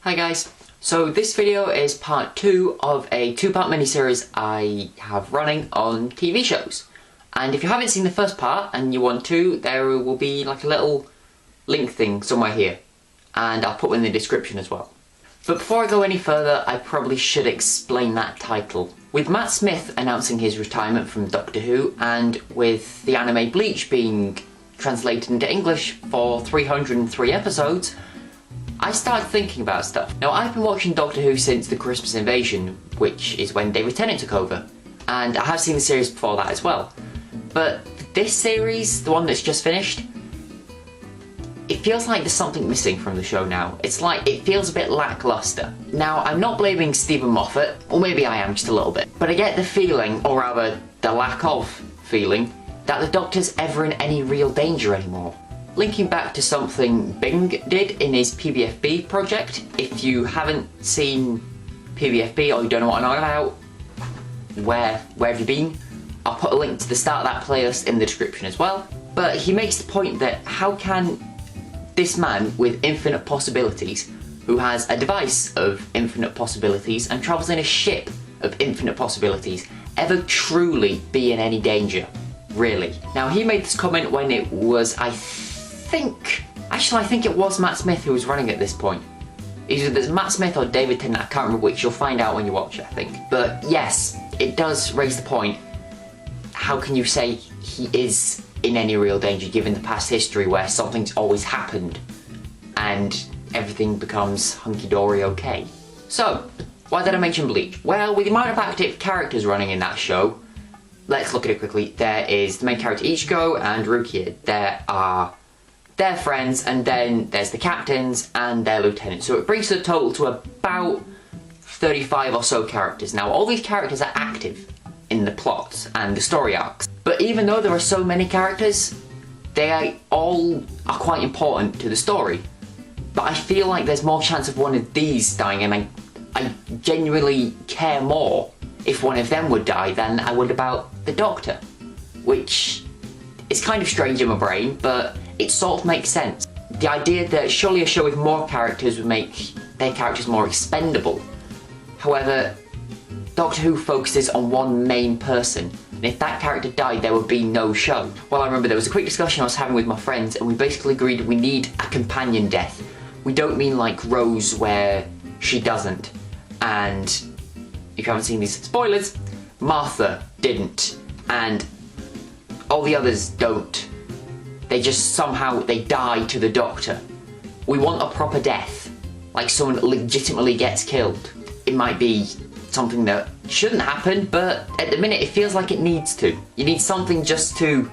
Hi guys, so this video is part 2 of a 2-part miniseries I have running on TV shows. And if you haven't seen the first part and you want to, there will be like a little link thing somewhere here. And I'll put one in the description as well. But before I go any further, I probably should explain that title. With Matt Smith announcing his retirement from Doctor Who, and with the anime Bleach being translated into English for 303 episodes, I started thinking about stuff. Now, I've been watching Doctor Who since the Christmas Invasion, which is when David Tennant took over, and I have seen the series before that as well. But this series, the one that's just finished, it feels like there's something missing from the show now. It's like, it feels a bit lackluster. Now, I'm not blaming Stephen Moffat, or maybe I am just a little bit, but I get the feeling, or rather the lack of feeling, that the Doctor's ever in any real danger anymore. Linking back to something Bing did in his PBFB project, if you haven't seen PBFB or you don't know what I'm on about, where have you been? I'll put a link to the start of that playlist in the description as well. But he makes the point that how can this man with infinite possibilities, who has a device of infinite possibilities and travels in a ship of infinite possibilities, ever truly be in any danger? Really. Now, he made this comment when it was, I think it was Matt Smith who was running at this point. Either there's Matt Smith or David Tennant, I can't remember which, you'll find out when you watch it, I think. But yes, it does raise the point, how can you say he is in any real danger given the past history where something's always happened and everything becomes hunky-dory okay? So, why did I mention Bleach? Well, with the amount of active characters running in that show, let's look at it quickly. There is the main character Ichigo and Rukia. There are their friends, and then there's the captains and their lieutenants. So it brings the total to about 35 or so characters. Now, all these characters are active in the plots and the story arcs. But even though there are so many characters, they all are quite important to the story. But I feel like there's more chance of one of these dying, and I genuinely care more if one of them would die than I would about the Doctor. Which is kind of strange in my brain, but it sort of makes sense. The idea that surely a show with more characters would make their characters more expendable. However, Doctor Who focuses on one main person, and if that character died, there would be no show. Well, I remember there was a quick discussion I was having with my friends, and we basically agreed we need a companion death. We don't mean like Rose, where she doesn't. And if you haven't seen these spoilers, Martha didn't, and all the others don't. They just somehow, they die to the Doctor. We want a proper death, like someone legitimately gets killed. It might be something that shouldn't happen, but at the minute it feels like it needs to. You need something just to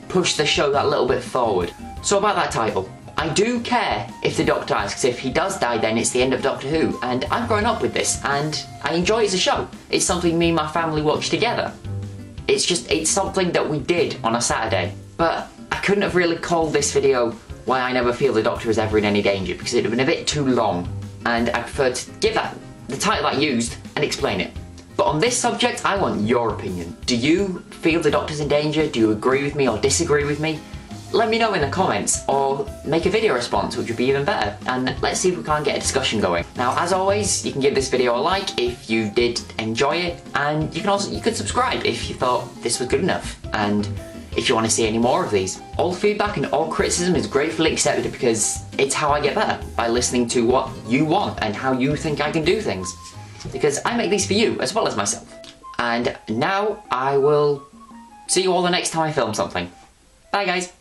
push the show that little bit forward. So about that title, I do care if the Doctor dies, because if he does die then it's the end of Doctor Who, and I've grown up with this and I enjoy it as a show. It's something me and my family watch together. It's something that we did on a Saturday. But I couldn't have really called this video why I never feel the Doctor is ever in any danger, because it would have been a bit too long, and I prefer to give that the title I used and explain it. But on this subject, I want your opinion. Do you feel the Doctor's in danger? Do you agree with me or disagree with me? Let me know in the comments, or make a video response, which would be even better, and let's see if we can't get a discussion going. Now, as always, you can give this video a like if you did enjoy it, and you could subscribe if you thought this was good enough, and if you want to see any more of these. All feedback and all criticism is gratefully accepted, because it's how I get better, by listening to what you want and how you think I can do things. Because I make these for you, as well as myself. And now I will see you all the next time I film something. Bye guys!